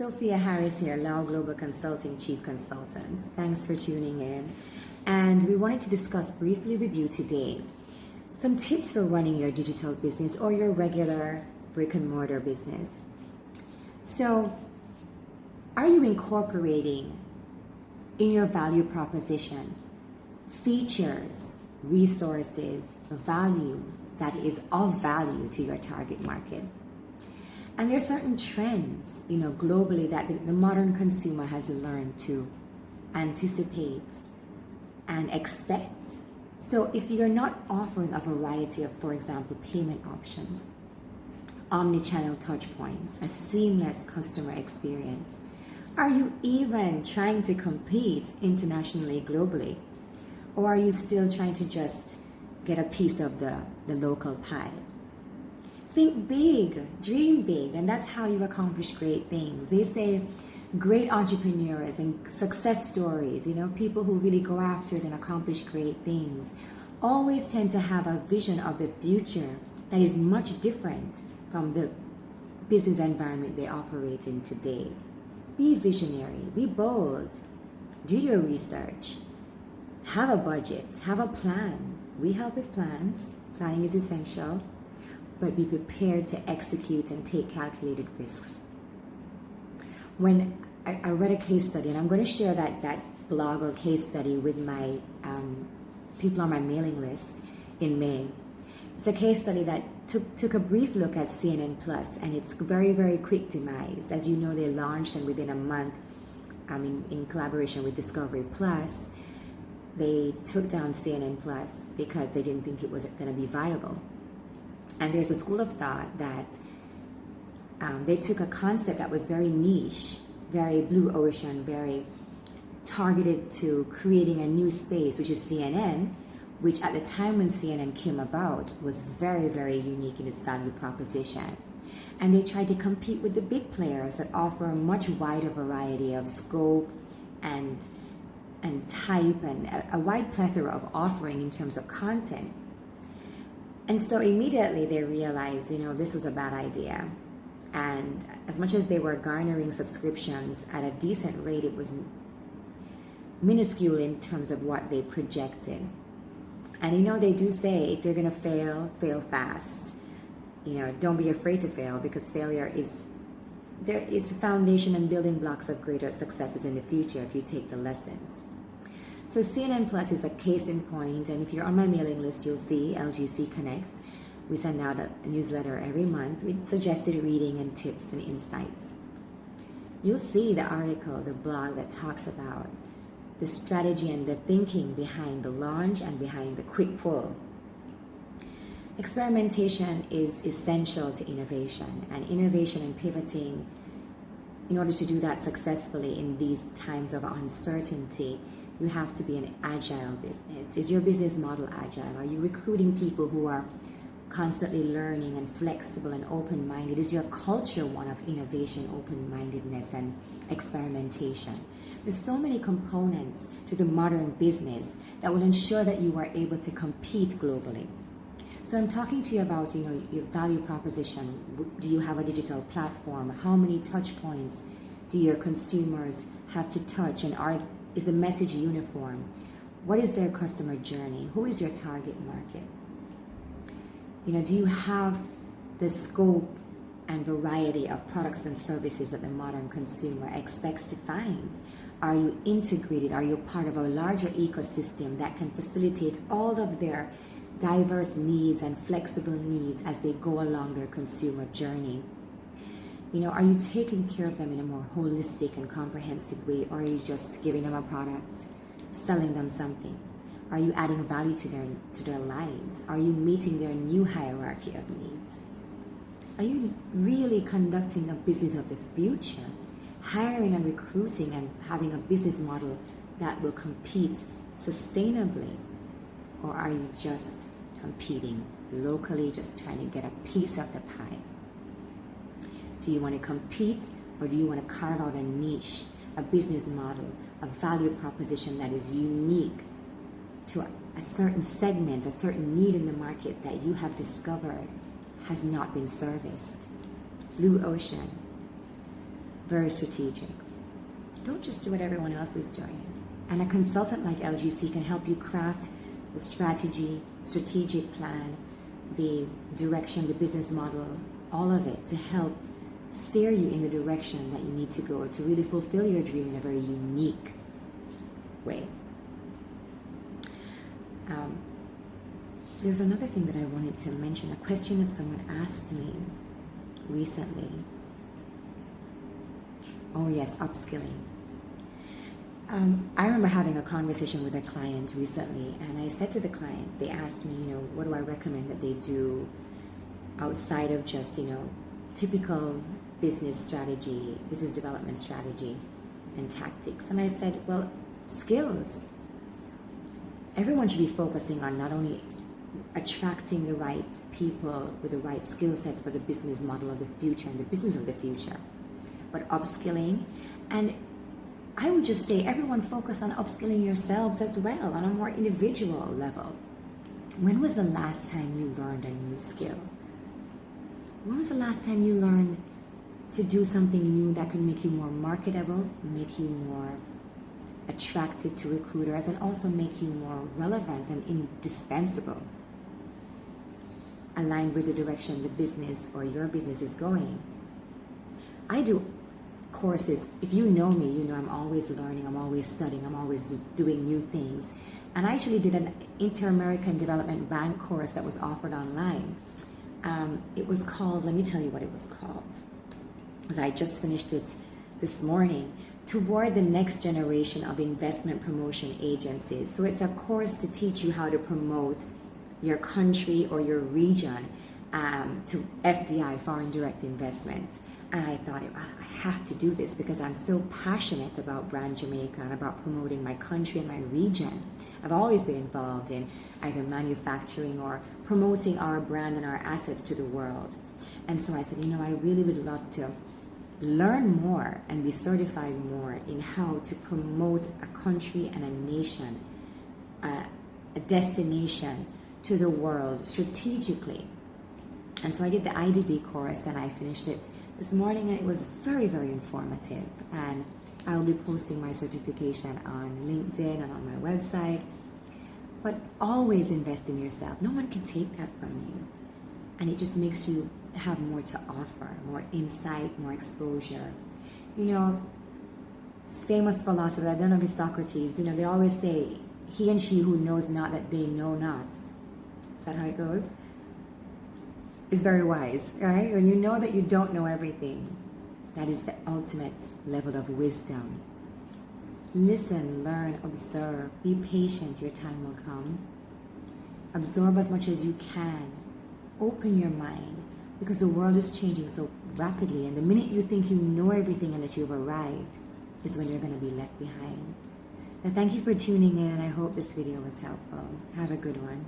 Sophia Harris here, Lao Global Consulting Chief Consultant. Thanks for tuning in. And we wanted to discuss briefly with you today some tips for running your digital business or your regular brick and mortar business. So, are you incorporating in your value proposition features, resources, value that is of value to your target market? And there are certain trends, globally that the modern consumer has learned to anticipate and expect. So if you're not offering a variety of, for example, payment options, omni-channel touch points, a seamless customer experience, are you even trying to compete internationally, globally? Or are you still trying to just get a piece of the local pie? Think big, dream big, and that's how you accomplish great things. They say great entrepreneurs and success stories, people who really go after it and accomplish great things, always tend to have a vision of the future that is much different from the business environment they operate in today. Be visionary, be bold, do your research, have a budget, have a plan. We help with plans. Planning is essential, but be prepared to execute and take calculated risks. When I read a case study, and I'm going to share that blog or case study with my people on my mailing list in May. It's a case study that took a brief look at CNN Plus and its very, very quick demise. As you know, they launched, and within a month, in collaboration with Discovery Plus, they took down CNN Plus because they didn't think it was going to be viable. And there's a school of thought that they took a concept that was very niche, very blue ocean, very targeted to creating a new space, which is CNN, which at the time when CNN came about was very, very unique in its value proposition. And they tried to compete with the big players that offer a much wider variety of scope and type and a wide plethora of offering in terms of content. And so immediately they realized, this was a bad idea. And as much as they were garnering subscriptions at a decent rate, it was minuscule in terms of what they projected. And they do say, if you're going to fail, fail fast. Don't be afraid to fail, because failure is the foundation and building blocks of greater successes in the future if you take the lessons. So CNN Plus is a case in point, and if you're on my mailing list, you'll see LGC Connects. We send out a newsletter every month with suggested reading and tips and insights. You'll see the article, the blog that talks about the strategy and the thinking behind the launch and behind the quick pull. Experimentation is essential to innovation, and innovation and pivoting, in order to do that successfully in these times of uncertainty, you have to be an agile business. Is your business model agile? Are you recruiting people who are constantly learning and flexible and open-minded? Is your culture one of innovation, open-mindedness, and experimentation? There's so many components to the modern business that will ensure that you are able to compete globally. So I'm talking to you about, your value proposition. Do you have a digital platform? How many touch points do your consumers have to touch, and is the message uniform? What is their customer journey? Who is your target market? Do you have the scope and variety of products and services that the modern consumer expects to find? Are you integrated? Are you part of a larger ecosystem that can facilitate all of their diverse needs and flexible needs as they go along their consumer journey? Are you taking care of them in a more holistic and comprehensive way, or are you just giving them a product, selling them something? Are you adding value to their lives? Are you meeting their new hierarchy of needs? Are you really conducting a business of the future, hiring and recruiting and having a business model that will compete sustainably? Or are you just competing locally, just trying to get a piece of the pie? Do you want to compete, or do you want to carve out a niche, a business model, a value proposition that is unique to a certain segment, a certain need in the market that you have discovered has not been serviced? Blue ocean. very strategic. Don't just do what everyone else is doing. And a consultant like LGC can help you craft the strategy, strategic plan, the direction, the business model, all of it to help steer you in the direction that you need to go to really fulfill your dream in a very unique way. There's another thing that I wanted to mention, a question that someone asked me recently. Oh yes, upskilling. I remember having a conversation with a client recently, and I said to the client, they asked me, what do I recommend that they do outside of just, typical business strategy, business development strategy and tactics. And I said, well, skills. Everyone should be focusing on not only attracting the right people with the right skill sets for the business model of the future and the business of the future, but upskilling. And I would just say everyone focus on upskilling yourselves as well on a more individual level. When was the last time you learned a new skill? When was the last time you learned to do something new that could make you more marketable, make you more attractive to recruiters, and also make you more relevant and indispensable, aligned with the direction the business or your business is going? I do courses. If you know me, you know I'm always learning, I'm always studying, I'm always doing new things. And I actually did an Inter-American Development Bank course that was offered online. It was called, let me tell you what it was called, because I just finished it this morning, Toward the Next Generation of Investment Promotion Agencies. So it's a course to teach you how to promote your country or your region to FDI, foreign direct investment. And I thought, I have to do this because I'm so passionate about Brand Jamaica and about promoting my country and my region. I've always been involved in either manufacturing or promoting our brand and our assets to the world. And so I said, I really would love to learn more and be certified more in how to promote a country and a nation, a destination to the world strategically. And so I did the IDB course and I finished it this morning, and it was very, very informative. And I will be posting my certification on LinkedIn and on my website. But always invest in yourself. No one can take that from you. And it just makes you have more to offer, more insight, more exposure. Famous philosopher, I don't know if it's Socrates, they always say, he and she who knows not that they know not. Is that how it goes? It's very wise, right? When you know that you don't know everything, that is the ultimate level of wisdom. Listen, learn, observe, be patient, your time will come. Absorb as much as you can. Open your mind, because the world is changing so rapidly, and the minute you think you know everything and that you've arrived is when you're going to be left behind. Now, thank you for tuning in, and I hope this video was helpful. Have a good one.